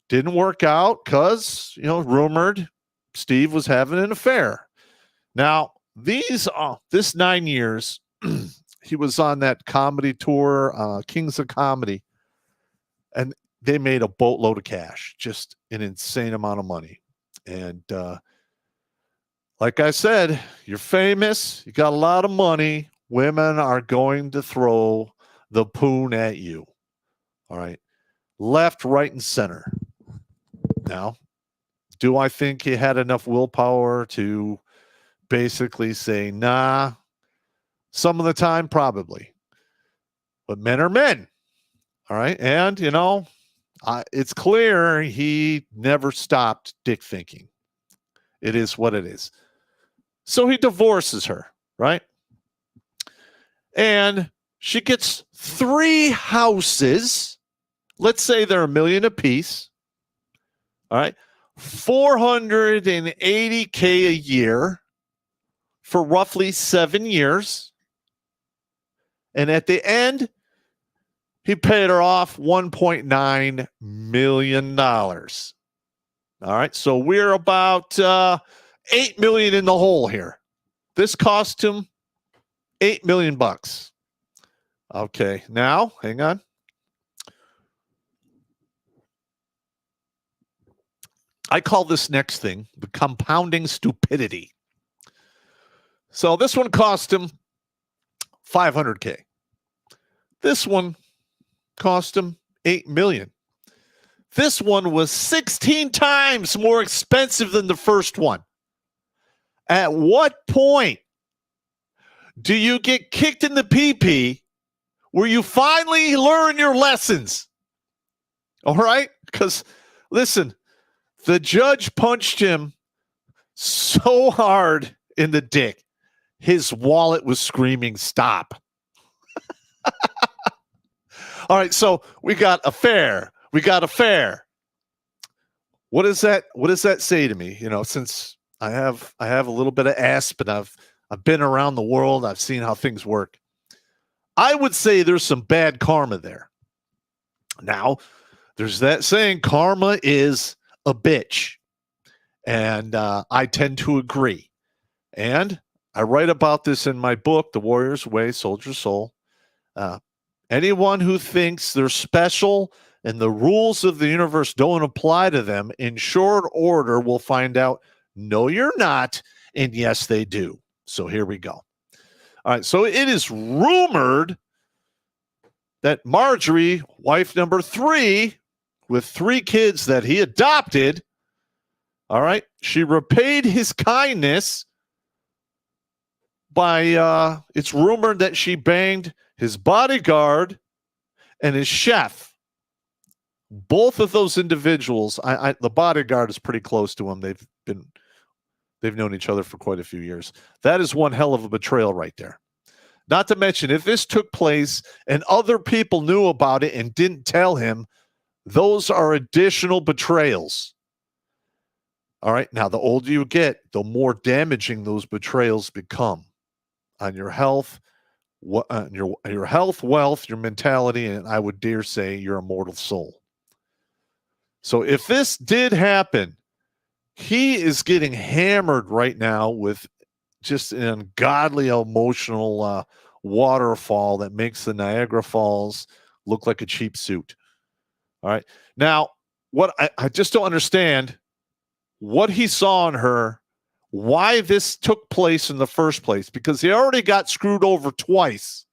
Didn't work out because, rumored Steve was having an affair. Now, this 9 years, he was on that comedy tour, Kings of Comedy, and they made a boatload of cash, just an insane amount of money. And like I said, you're famous, you got a lot of money, women are going to throw the poon at you. All right. Left, right, and center. Now, do I think he had enough willpower to basically say, nah? Some of the time, probably. But men are men. All right. And, it's clear he never stopped dick thinking. It is what it is. So he divorces her, right? And she gets 3 houses. Let's say they're $1 million apiece. All right. $480K a year for roughly 7 years. And at the end, he paid her off $1.9 million. All right. So we're about $8 million in the hole here. This cost him $8 million. Okay. Now, hang on. I call this next thing the compounding stupidity. So this one cost him $500K. This one cost him $8 million. This one was 16 times more expensive than the first one. At what point do you get kicked in the pee-pee where you finally learn your lessons? All right? Because, listen, the judge punched him so hard in the dick, his wallet was screaming, stop. All right, so we got affair. What does that say to me? Since I have a little bit of asp and I've been around the world, I've seen how things work. I would say there's some bad karma there. Now, there's that saying, karma is a bitch. And I tend to agree. And I write about this in my book, The Warrior's Way, Soldier's Soul. Anyone who thinks they're special and the rules of the universe don't apply to them, in short order, will find out, no, you're not, and yes, they do. So here we go. All right, so it is rumored that Marjorie, wife number 3, with 3 kids that he adopted, all right, she repaid his kindness by, it's rumored that she banged his bodyguard and his chef. Both of those individuals, the bodyguard is pretty close to him. They've been They've known each other for quite a few years. That is one hell of a betrayal right there. Not to mention, if this took place and other people knew about it and didn't tell him, those are additional betrayals. All right. Now, the older you get, the more damaging those betrayals become on your health, your health, wealth, your mentality, and I would dare say your immortal soul. So if this did happen, he is getting hammered right now with just an ungodly emotional waterfall that makes the Niagara Falls look like a cheap suit. All right. Now, what I just don't understand what he saw in her, why this took place in the first place, because he already got screwed over twice.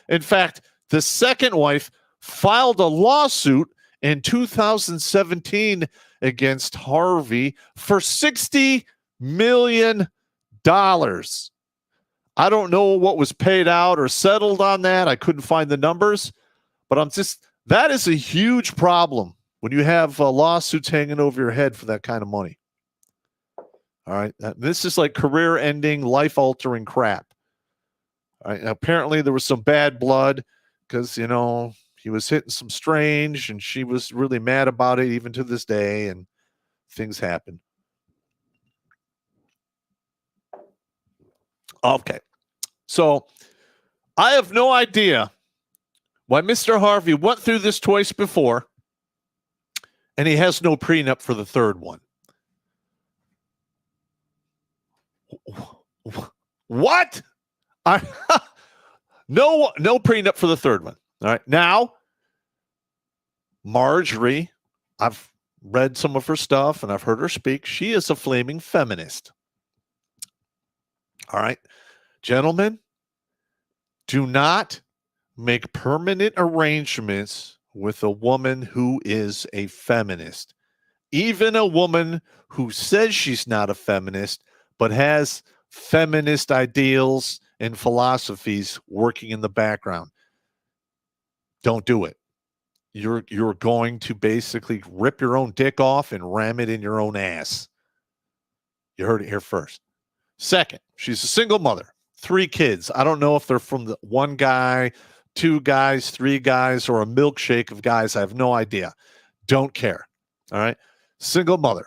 In fact, the second wife filed a lawsuit in 2017 against Harvey for $60 million. I don't know what was paid out or settled on that. I couldn't find the numbers, but that is a huge problem when you have lawsuits hanging over your head for that kind of money. All right. This is like career-ending, life-altering crap. All right. Now, apparently, there was some bad blood because, he was hitting some strange, and she was really mad about it even to this day, and things happen. Okay. So, I have no idea why Mr. Harvey went through this twice before, and he has no prenup for the third one. What? No prenup for the third one. All right. Now, Marjorie, I've read some of her stuff and I've heard her speak. She is a flaming feminist. All right. Gentlemen, do not make permanent arrangements with a woman who is a feminist. Even a woman who says she's not a feminist, but has feminist ideals and philosophies working in the background. Don't do it. You're going to basically rip your own dick off and ram it in your own ass. You heard it here first. Second, she's a single mother, 3 kids. I don't know if they're from the one guy, 2 guys, 3 guys, or a milkshake of guys. I have no idea. Don't care. All right. Single mother.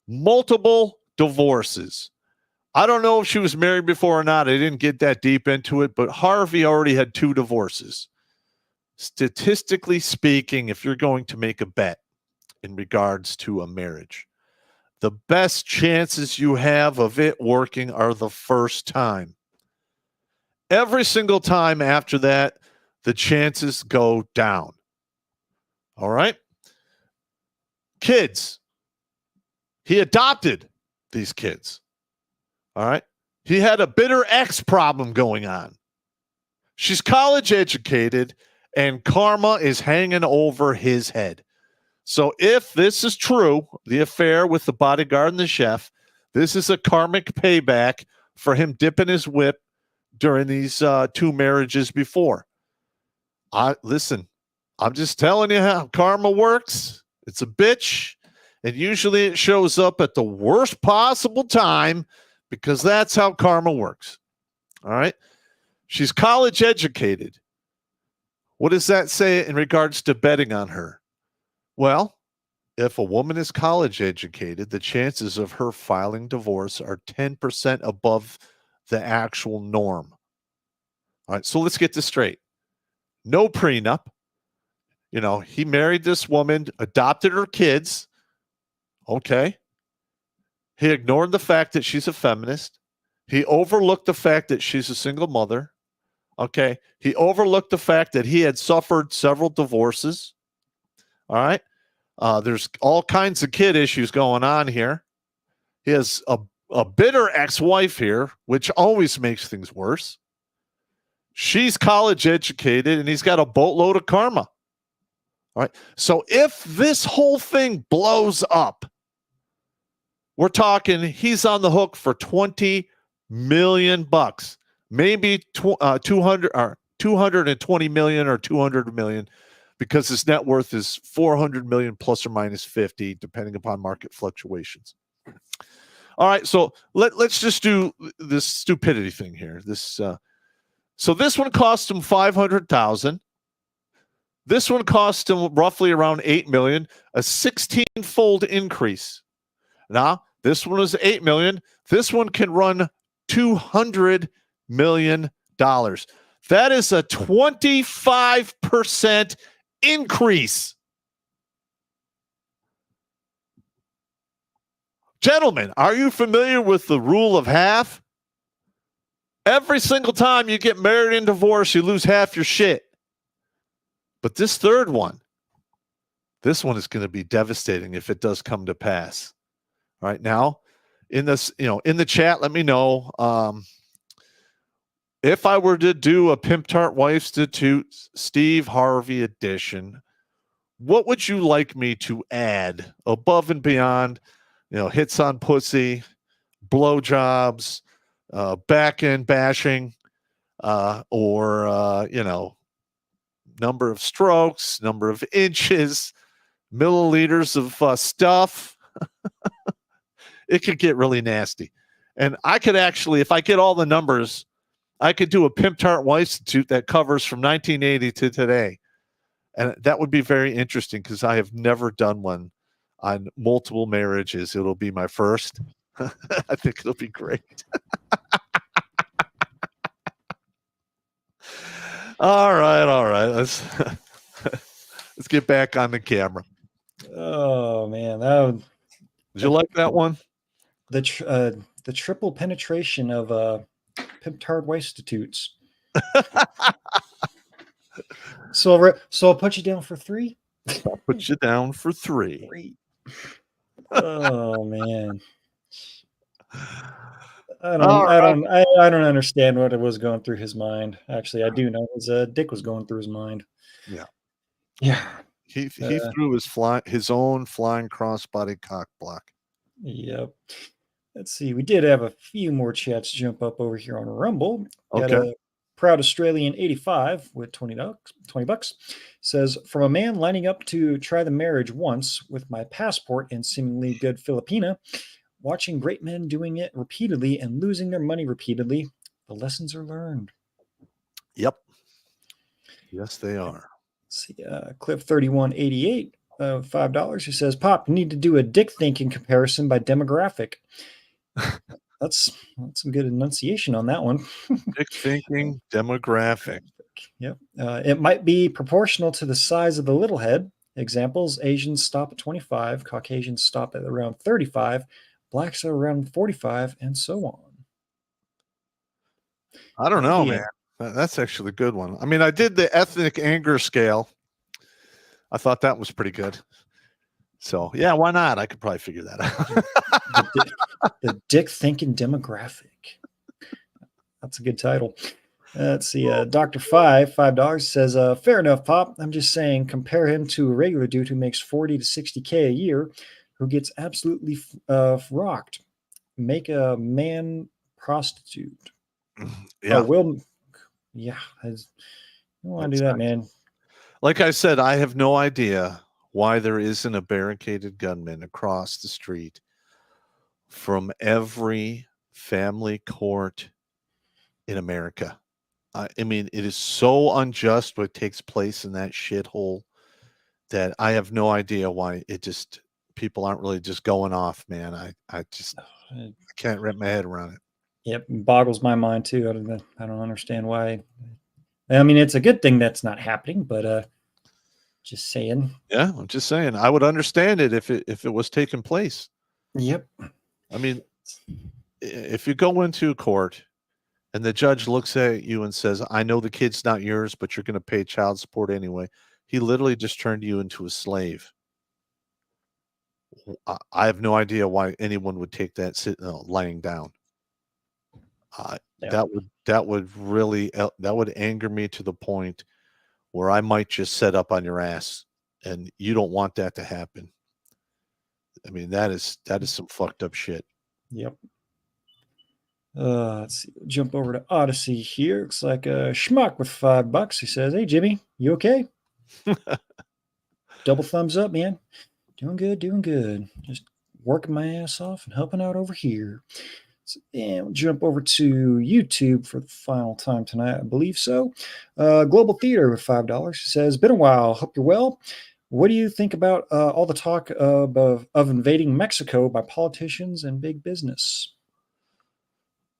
Multiple divorces. I don't know if she was married before or not. I didn't get that deep into it, but Harvey already had 2 divorces. Statistically speaking, if you're going to make a bet in regards to a marriage, the best chances you have of it working are the first time. Every single time after that, the chances go down. All right? Kids. He adopted these kids. All right? He had a bitter ex problem going on. She's college educated, and karma is hanging over his head. So if this is true, the affair with the bodyguard and the chef, this is a karmic payback for him dipping his whip during these 2 marriages before. Listen, I'm just telling you how karma works. It's a bitch, and usually it shows up at the worst possible time because that's how karma works. All right? She's college educated. What does that say in regards to betting on her? Well, if a woman is college educated, the chances of her filing divorce are 10% above the actual norm. All right, so let's get this straight. No prenup. He married this woman, adopted her kids. Okay. He ignored the fact that she's a feminist. He overlooked the fact that she's a single mother. Okay. He overlooked the fact that he had suffered several divorces. All right. There's all kinds of kid issues going on here. He has a bitter ex-wife here, which always makes things worse. She's college educated, and he's got a boatload of karma. All right. So if this whole thing blows up, we're talking he's on the hook for $20 million, maybe 200 or 220 million or 200 million, because his net worth is 400 million plus or minus 50, depending upon market fluctuations. All right, so let's just do this stupidity thing here. So this one cost him 500,000. This one cost him roughly around 8 million, a 16-fold increase. Now, this one was 8 million. This one can run $200 million. That is a 25% increase. Gentlemen, are you familiar with the rule of half? Every single time you get married and divorced, you lose half your shit. But this third one, this one is going to be devastating if it does come to pass. Right now, in this, in the chat, let me know if I were to do a Pimp Tart Wife Institute Steve Harvey edition, what would you like me to add above and beyond, hits on pussy, blowjobs, back end bashing, or number of strokes, number of inches, milliliters of stuff. It could get really nasty. And I could actually, if I get all the numbers, I could do a Pimp Tart Wife Institute that covers from 1980 to today. And that would be very interesting because I have never done one on multiple marriages. It'll be my first. I think it'll be great. All right. Let's get back on the camera. Oh man, did you like that one? The triple penetration of Pimp Tart Wife Institutes. So I'll put you down for 3. I'll put you down for 3. 3. Oh man. I don't understand what it was going through his mind. Actually, I do know his dick was going through his mind. Yeah. He threw his own flying crossbody cock block. Yep. Let's see. We did have a few more chats jump up over here on Rumble. Okay. Got a Proud Australian 85 with $20 says, from a man lining up to try the marriage once with my passport and seemingly good Filipina, watching great men doing it repeatedly and losing their money repeatedly, the lessons are learned. Yep. Yes, they are. Let's see, Cliff 3188, $5. He says, Pop, need to do a dick thinking comparison by demographic. That's some good enunciation on that one. Dick thinking demographic. Yep. It might be proportional to the size of the little head. Examples, Asians stop at 25, Caucasians stop at around 35, blacks are around 45, and so on. I don't know, man. That's actually a good one. I mean, I did the ethnic anger scale. I thought that was pretty good. So, yeah, why not? I could probably figure that out. The dick thinking demographic. That's a good title. Let's see. Dr. $5 says, fair enough, Pop. I'm just saying, compare him to a regular dude who makes 40 to 60K a year, who gets absolutely rocked. Make a man prostitute. Yeah. Yeah. I don't want to do that, man. Like I said, I have no idea why there isn't a barricaded gunman across the street from every family court in America. I mean, it is so unjust what takes place in that shithole that I have no idea why people aren't really just going off, man. I can't wrap my head around it. Yep, it boggles my mind too. I don't understand why. I mean, it's a good thing that's not happening, but just saying. Yeah, I'm just saying. I would understand it if it was taking place. Yep. I mean, if you go into court and the judge looks at you and says, I know the kid's not yours, but you're going to pay child support anyway. He literally just turned you into a slave. I have no idea why anyone would take that lying down. That would anger me to the point where I might just set up on your ass, and you don't want that to happen. I mean, that is some fucked up shit. Yep. Let's see. Jump over to Odyssey here. Looks like a schmuck with $5. He says, hey, Jimmy, you okay? Double thumbs up, man. Doing good. Just working my ass off and helping out over here. And we'll jump over to YouTube for the final time tonight, I believe so. Global Theater with $5 says, "Been a while. Hope you're well. What do you think about all the talk of invading Mexico by politicians and big business?"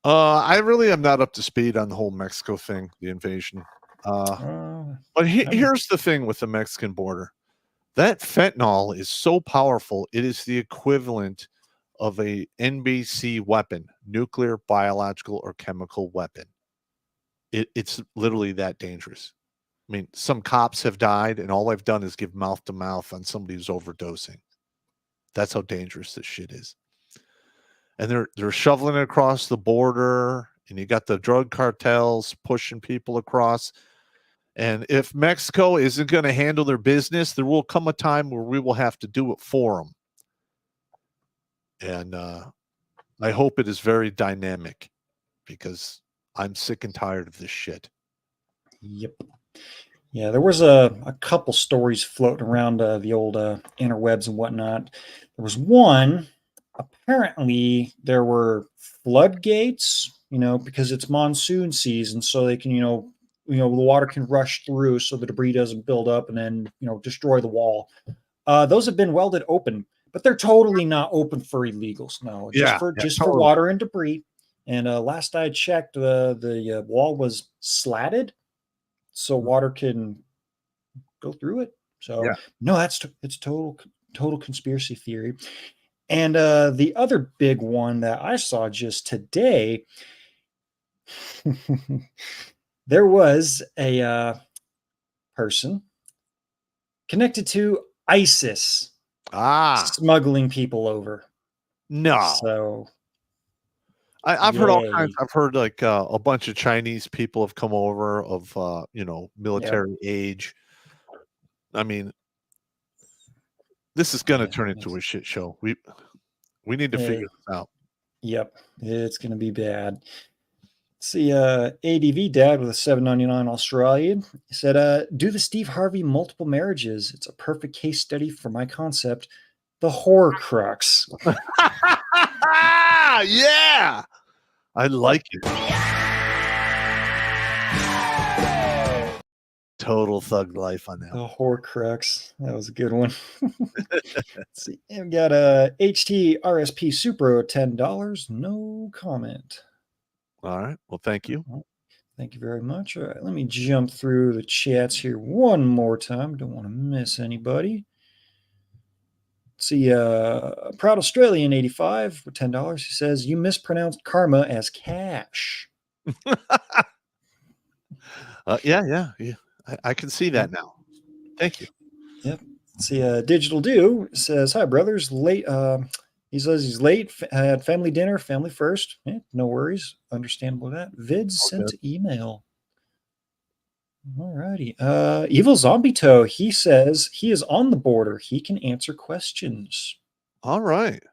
I really am not up to speed on the whole Mexico thing, the invasion. But here's the thing with the Mexican border. That fentanyl is so powerful, it is the equivalent of a NBC weapon, nuclear, biological, or chemical weapon. It's literally that dangerous. I mean, some cops have died, and all I've done is give mouth to mouth on somebody who's overdosing. That's how dangerous this shit is. And they're shoveling it across the border, and you got the drug cartels pushing people across. And if Mexico isn't going to handle their business, there will come a time where we will have to do it for them. And I hope it is very dynamic, because I'm sick and tired of this shit. Yep. Yeah, there was a couple stories floating around the old interwebs and whatnot. There was one, apparently there were floodgates, because it's monsoon season, so they can, the water can rush through so the debris doesn't build up and then, destroy the wall. Those have been welded open, but they're totally not open for illegals. No, just for water and debris. And last I checked, the wall was slatted, so water can go through it. So no, it's total conspiracy theory. And the other big one that I saw just today, there was a person connected to ISIS smuggling people over. No. So I've heard all kinds. I've heard like a bunch of Chinese people have come over of military age. I mean, this is going to turn into a shit show. We need to figure this out. Yep, it's going to be bad. Let's see, ADV Dad with a $7.99 Australian said, "Do the Steve Harvey multiple marriages. It's a perfect case study for my concept, the Horcrux." Yeah, I like it. Total thug life on that. The Horcrux. That was a good one. Let's see. And we got HT RSP Supro $10. No comment. All right. Well, thank you. Thank you very much. All right. Let me jump through the chats here one more time. Don't want to miss anybody. Let's see. Proud Australian 85 with $10. He says, "You mispronounced karma as cash." Yeah. I can see that now. Thank you. Yep. Let's see. Digital Do says, "Hi, brothers. Late. He says he's late. Had family dinner. Family first. No worries. Understandable that. Vids sent to email." All righty. Evil Zombie Toe. He says he is on the border. He can answer questions. All right.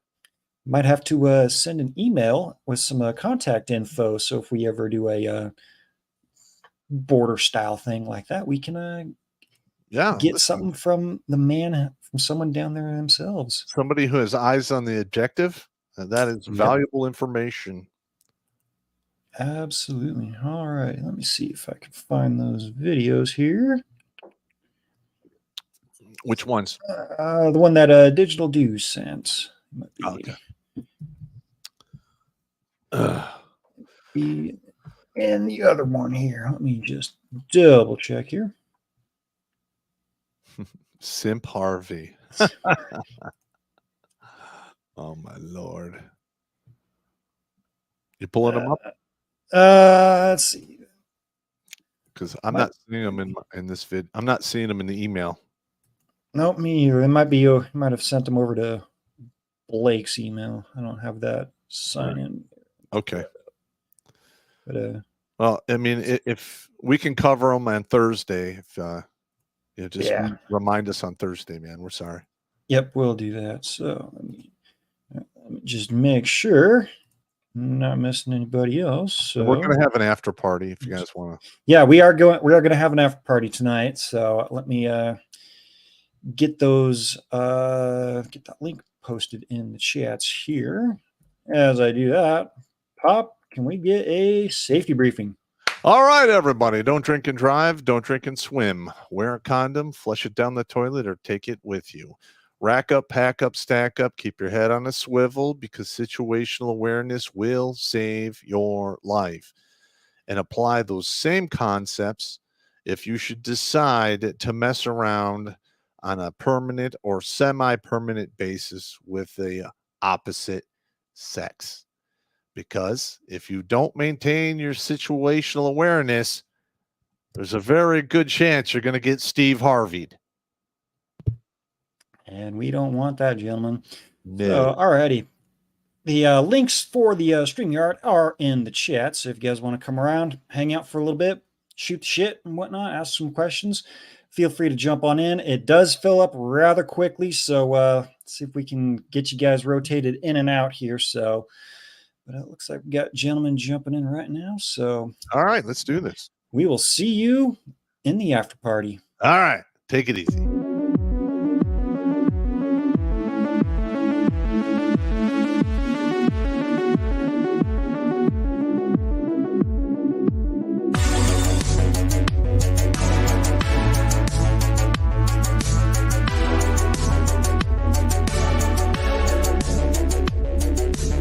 Might have to send an email with some contact info. So if we ever do a border style thing like that, we can get something from the man, from someone down there themselves. Somebody who has eyes on the objective. That is valuable information. Absolutely. All right. Let me see if I can find those videos here. Which ones? The one that Digital Do sent. Okay. And the other one here. Let me just double check here. Simp Harvey. Oh my Lord. You pulling them up? Let's see. Because I'm not seeing them in this vid. I'm not seeing them in the email. Nope, me either. It might be you might have sent them over to Blake's email. I don't have that sign in. Okay. But well, I mean, if we can cover them on Thursday, remind us on Thursday, man. We're sorry. Yep, we'll do that. So let me just make sure I'm not missing anybody else. So we're going to have an after party if you guys want to. Yeah, we are going to have an after party tonight. So let me get that link posted in the chats here. As I do that, Pop, can we get a safety briefing? All right, everybody. Don't drink and drive. Don't drink and swim. Wear a condom, flush it down the toilet, or take it with you. Rack up, pack up, stack up. Keep your head on a swivel because situational awareness will save your life. And apply those same concepts if you should decide to mess around on a permanent or semi-permanent basis with the opposite sex. Because if you don't maintain your situational awareness, there's a very good chance you're going to get Steve Harvey'd. And we don't want that, gentlemen. No. So, alrighty. The links for the StreamYard are in the chat. So if you guys want to come around, hang out for a little bit, shoot the shit and whatnot, ask some questions, feel free to jump on in. It does fill up rather quickly. So let's see if we can get you guys rotated in and out here. So, but it looks like we got gentlemen jumping in right now. So, all right, let's do this. We will see you in the after party. All right, take it easy.